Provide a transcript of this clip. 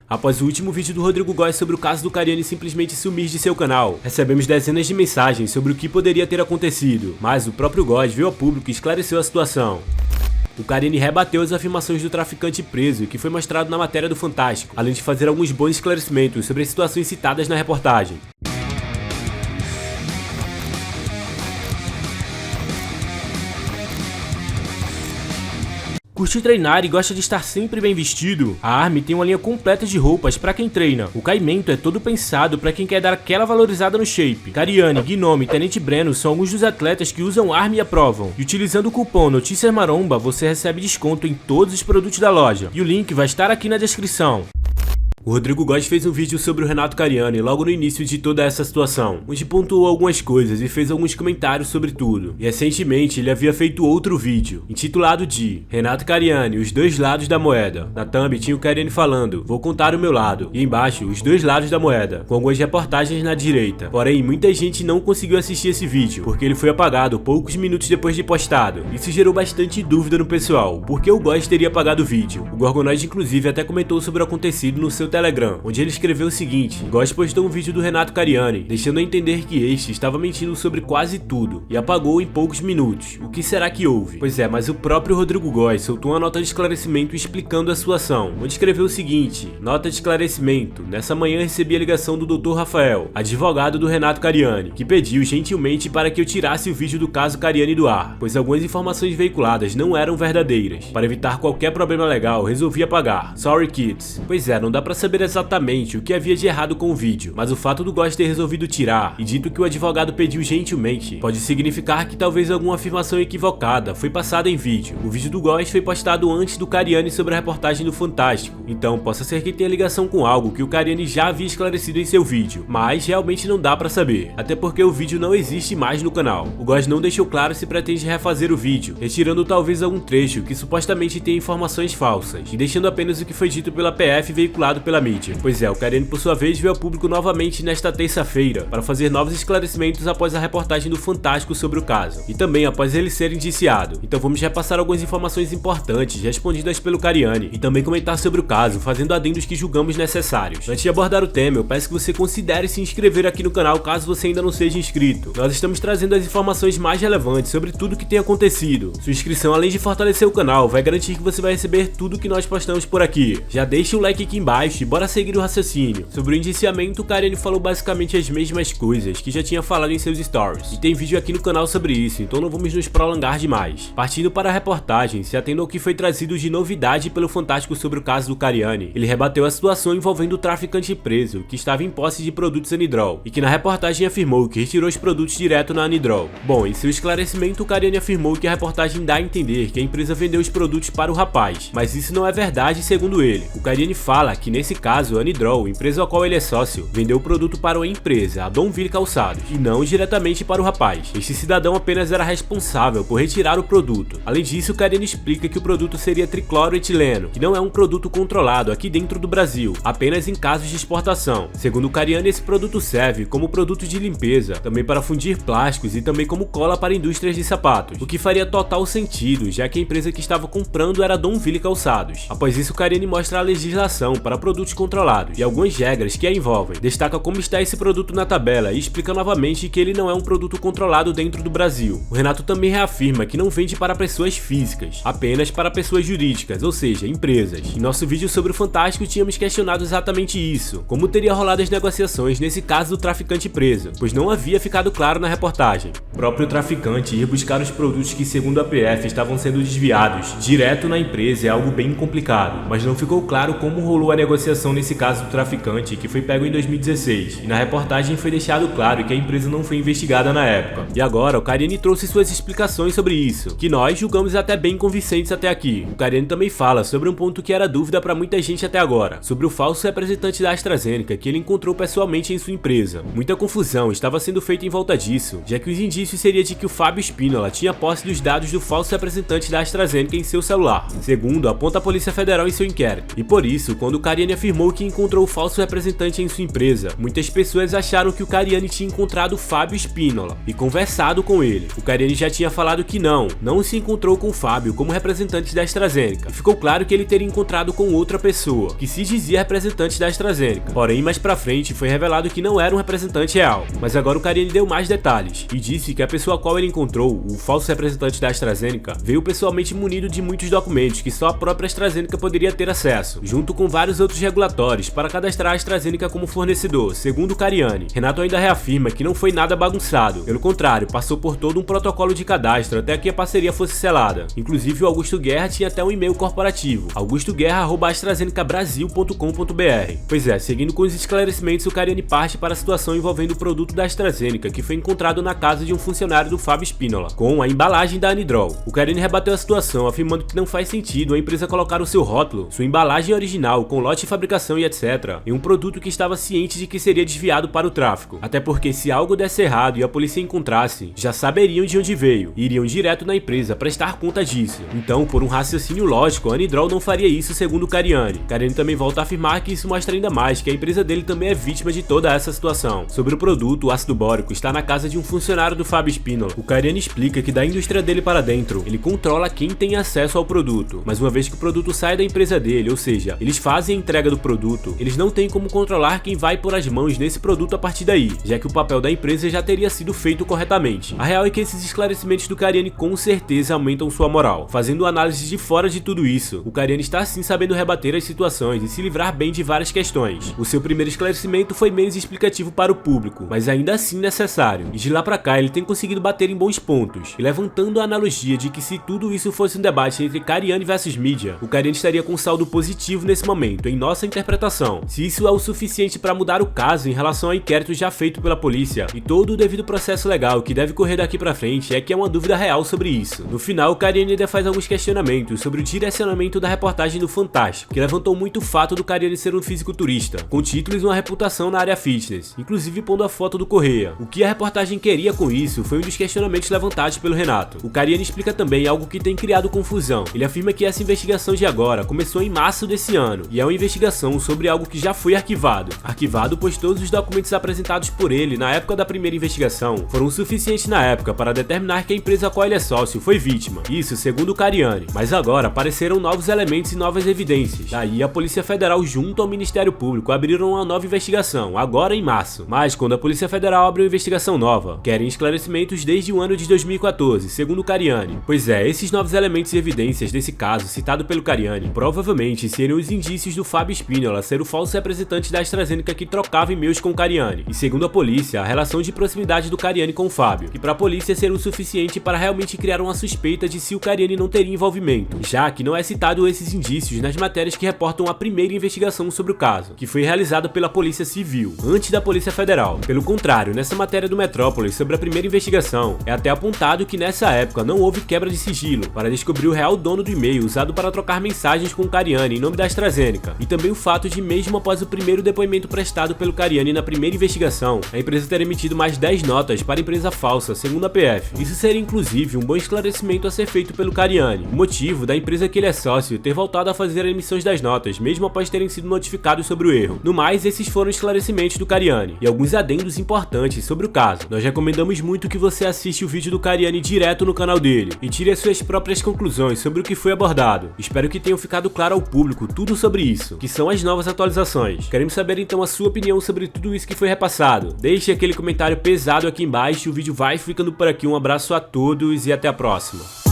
Após o último vídeo do Rodrigo Góes sobre o caso do Cariani simplesmente sumir de seu canal, recebemos dezenas de mensagens sobre o que poderia ter acontecido, mas o próprio Góes veio a público e esclareceu a situação. O Cariani rebateu as afirmações do traficante preso, que foi mostrado na matéria do Fantástico, além de fazer alguns bons esclarecimentos sobre as situações citadas na reportagem. Curte treinar e gosta de estar sempre bem vestido? A ARMY tem uma linha completa de roupas para quem treina. O caimento é todo pensado para quem quer dar aquela valorizada no shape. Cariani, Gnome e Tenente Breno são alguns dos atletas que usam ARMY e aprovam. E utilizando o cupom Notícias Maromba, você recebe desconto em todos os produtos da loja. E o link vai estar aqui na descrição. O Rodrigo Góes fez um vídeo sobre o Renato Cariani logo no início de toda essa situação, onde pontuou algumas coisas e fez alguns comentários sobre tudo. E recentemente ele havia feito outro vídeo, intitulado de Renato Cariani, os dois lados da moeda. Na thumb tinha o Cariani falando, vou contar o meu lado, e embaixo, os dois lados da moeda, com algumas reportagens na direita. Porém, muita gente não conseguiu assistir esse vídeo, porque ele foi apagado poucos minutos depois de postado. Isso gerou bastante dúvida no pessoal, porque o Góes teria apagado o vídeo. O Gorgonoid inclusive até comentou sobre o acontecido no seu Telegram, onde ele escreveu o seguinte: Góes postou um vídeo do Renato Cariani, deixando a entender que este estava mentindo sobre quase tudo, e apagou em poucos minutos. O que será que houve? Pois é, mas o próprio Rodrigo Góes soltou uma nota de esclarecimento explicando a sua ação, onde escreveu o seguinte: nota de esclarecimento, nessa manhã recebi a ligação do Dr. Rafael, advogado do Renato Cariani, que pediu gentilmente para que eu tirasse o vídeo do caso Cariani do ar, pois algumas informações veiculadas não eram verdadeiras. Para evitar qualquer problema legal, resolvi apagar. Sorry kids. Pois é, não dá pra saber exatamente o que havia de errado com o vídeo, mas o fato do Góes ter resolvido tirar e dito que o advogado pediu gentilmente pode significar que talvez alguma afirmação equivocada foi passada em vídeo. O vídeo do Góes foi postado antes do Cariani sobre a reportagem do Fantástico, então possa ser que tenha ligação com algo que o Cariani já havia esclarecido em seu vídeo, mas realmente não dá pra saber, até porque o vídeo não existe mais no canal. O Góes não deixou claro se pretende refazer o vídeo, retirando talvez algum trecho que supostamente tem informações falsas, e deixando apenas o que foi dito pela PF veiculado pela mídia. Pois é, o Cariani por sua vez veio ao público novamente nesta terça-feira para fazer novos esclarecimentos após a reportagem do Fantástico sobre o caso, e também após ele ser indiciado. Então vamos repassar algumas informações importantes respondidas pelo Cariani e também comentar sobre o caso, fazendo adendos que julgamos necessários. Antes de abordar o tema, eu peço que você considere se inscrever aqui no canal caso você ainda não seja inscrito. Nós estamos trazendo as informações mais relevantes sobre tudo o que tem acontecido. Sua inscrição, além de fortalecer o canal, vai garantir que você vai receber tudo que nós postamos por aqui. Já deixa o like aqui embaixo e bora seguir o raciocínio. Sobre o indiciamento, o Cariani falou basicamente as mesmas coisas que já tinha falado em seus stories, e tem vídeo aqui no canal sobre isso, então não vamos nos prolongar demais. Partindo para a reportagem, se atendo ao que foi trazido de novidade pelo Fantástico sobre o caso do Cariani, ele rebateu a situação envolvendo o traficante preso, que estava em posse de produtos Anidrol, e que na reportagem afirmou que retirou os produtos direto na Anidrol. Bom, em seu esclarecimento, o Cariani afirmou que a reportagem dá a entender que a empresa vendeu os produtos para o rapaz, mas isso não é verdade segundo ele. O Cariani fala que nesse caso a Anidrol, empresa ao qual ele é sócio, vendeu o produto para uma empresa, a Donville Calçados, e não diretamente para o rapaz. Este cidadão apenas era responsável por retirar o produto. Além disso, o Cariani explica que o produto seria tricloroetileno, que não é um produto controlado aqui dentro do Brasil, apenas em casos de exportação. Segundo o Cariani, esse produto serve como produto de limpeza, também para fundir plásticos e também como cola para indústrias de sapatos, o que faria total sentido, já que a empresa que estava comprando era a Donville Calçados. Após isso, o Cariani mostra a legislação para produtos controlados e algumas regras que a envolvem. Destaca como está esse produto na tabela e explica novamente que ele não é um produto controlado dentro do Brasil. O Renato também reafirma que não vende para pessoas físicas, apenas para pessoas jurídicas, ou seja, empresas. Em nosso vídeo sobre o Fantástico tínhamos questionado exatamente isso, como teria rolado as negociações nesse caso do traficante preso, pois não havia ficado claro na reportagem. O próprio traficante ir buscar os produtos que, segundo a PF, estavam sendo desviados direto na empresa é algo bem complicado, mas não ficou claro como rolou a negociação nesse caso do traficante, que foi pego em 2016, e na reportagem foi deixado claro que a empresa não foi investigada na época. E agora o Cariani trouxe suas explicações sobre isso, que nós julgamos até bem convincentes até aqui. O Cariani também fala sobre um ponto que era dúvida para muita gente até agora, sobre o falso representante da AstraZeneca que ele encontrou pessoalmente em sua empresa. Muita confusão estava sendo feita em volta disso, já que os indícios seria de que o Fábio Spínola tinha posse dos dados do falso representante da AstraZeneca em seu celular, segundo aponta a Polícia Federal em seu inquérito. E por isso, quando o Cariani afirmou que encontrou o falso representante em sua empresa. Muitas pessoas acharam que o Cariani tinha encontrado o Fábio Spínola e conversado com ele. O Cariani já tinha falado que não se encontrou com o Fábio como representante da AstraZeneca. E ficou claro que ele teria encontrado com outra pessoa, que se dizia representante da AstraZeneca. Porém, mais pra frente foi revelado que não era um representante real. Mas agora o Cariani deu mais detalhes e disse que a pessoa a qual ele encontrou, o falso representante da AstraZeneca, veio pessoalmente munido de muitos documentos que só a própria AstraZeneca poderia ter acesso, junto com vários outros regulatórios para cadastrar a AstraZeneca como fornecedor, segundo o Cariani. Renato ainda reafirma que não foi nada bagunçado, pelo contrário, passou por todo um protocolo de cadastro até que a parceria fosse selada. Inclusive o Augusto Guerra tinha até um e-mail corporativo, augustoguerra@astrazenecabrasil.com.br. Pois é, seguindo com os esclarecimentos, o Cariani parte para a situação envolvendo o produto da AstraZeneca que foi encontrado na casa de um funcionário do Fábio Spínola, com a embalagem da Anidrol. O Cariani rebateu a situação, afirmando que não faz sentido a empresa colocar o seu rótulo, sua embalagem original, com lote de fabricação e etc., em um produto que estava ciente de que seria desviado para o tráfico. Até porque se algo desse errado e a polícia encontrasse, já saberiam de onde veio, e iriam direto na empresa prestar conta disso. Então, por um raciocínio lógico, a Anidrol não faria isso, segundo o Cariani. Cariani também volta a afirmar que isso mostra ainda mais que a empresa dele também é vítima de toda essa situação. Sobre o produto, o ácido bórico está na casa de um funcionário do Fábio Spínola. O Cariani explica que da indústria dele para dentro, ele controla quem tem acesso ao produto, mas uma vez que o produto sai da empresa dele, ou seja, eles fazem a entrega do produto, eles não têm como controlar quem vai pôr as mãos nesse produto a partir daí, já que o papel da empresa já teria sido feito corretamente. A real é que esses esclarecimentos do Cariani com certeza aumentam sua moral. Fazendo análise de fora de tudo isso, o Cariani está sim sabendo rebater as situações e se livrar bem de várias questões. O seu primeiro esclarecimento foi menos explicativo para o público, mas ainda assim necessário, e de lá pra cá ele tem conseguido bater em bons pontos, e levantando a analogia de que se tudo isso fosse um debate entre Cariani versus mídia, o Cariani estaria com um saldo positivo nesse momento, em nossa interpretação. Se isso é o suficiente para mudar o caso em relação ao inquérito já feito pela polícia e todo o devido processo legal que deve correr daqui pra frente, é que é uma dúvida real sobre isso. No final, o Cariani ainda faz alguns questionamentos sobre o direcionamento da reportagem do Fantástico, que levantou muito o fato do Cariani ser um fisiculturista, com títulos e uma reputação na área fitness, inclusive pondo a foto do Correia. O que a reportagem queria com isso foi um dos questionamentos levantados pelo Renato. O Cariani explica também algo que tem criado confusão. Ele afirma que essa investigação de agora começou em março desse ano, e é uma investigação sobre algo que já foi arquivado. Arquivado pois todos os documentos apresentados por ele na época da primeira investigação foram suficientes na época para determinar que a empresa a qual ele é sócio foi vítima. Isso segundo o Cariani. Mas agora apareceram novos elementos e novas evidências. Daí a Polícia Federal junto ao Ministério Público abriram uma nova investigação, agora em março. Mas quando a Polícia Federal abre uma investigação nova, querem esclarecimentos desde o ano de 2014, segundo o Cariani. Pois é, esses novos elementos e evidências desse caso citado pelo Cariani provavelmente seriam os indícios do Fábio Spínola ser o falso representante da AstraZeneca que trocava e-mails com o Cariani. E segundo a polícia, a relação de proximidade do Cariani com o Fábio, que para a polícia seria o suficiente para realmente criar uma suspeita de se o Cariani não teria envolvimento, já que não é citado esses indícios nas matérias que reportam a primeira investigação sobre o caso, que foi realizada pela Polícia Civil, antes da Polícia Federal. Pelo contrário, nessa matéria do Metrópolis sobre a primeira investigação, é até apontado que nessa época não houve quebra de sigilo para descobrir o real dono do e-mail usado para trocar mensagens com o Cariani em nome da AstraZeneca, e também o fato de mesmo após o primeiro depoimento prestado pelo Cariani na primeira investigação, a empresa ter emitido mais 10 notas para empresa falsa, segundo a PF. Isso seria inclusive um bom esclarecimento a ser feito pelo Cariani, o motivo da empresa que ele é sócio ter voltado a fazer a emissão das notas, mesmo após terem sido notificados sobre o erro. No mais, esses foram esclarecimentos do Cariani, e alguns adendos importantes sobre o caso. Nós recomendamos muito que você assista o vídeo do Cariani direto no canal dele, e tire as suas próprias conclusões sobre o que foi abordado. Espero que tenham ficado claro ao público tudo sobre isso, que são as novas atualizações. Queremos saber então a sua opinião sobre tudo isso que foi repassado. Deixe aquele comentário pesado aqui embaixo, o vídeo vai ficando por aqui, um abraço a todos e até a próxima.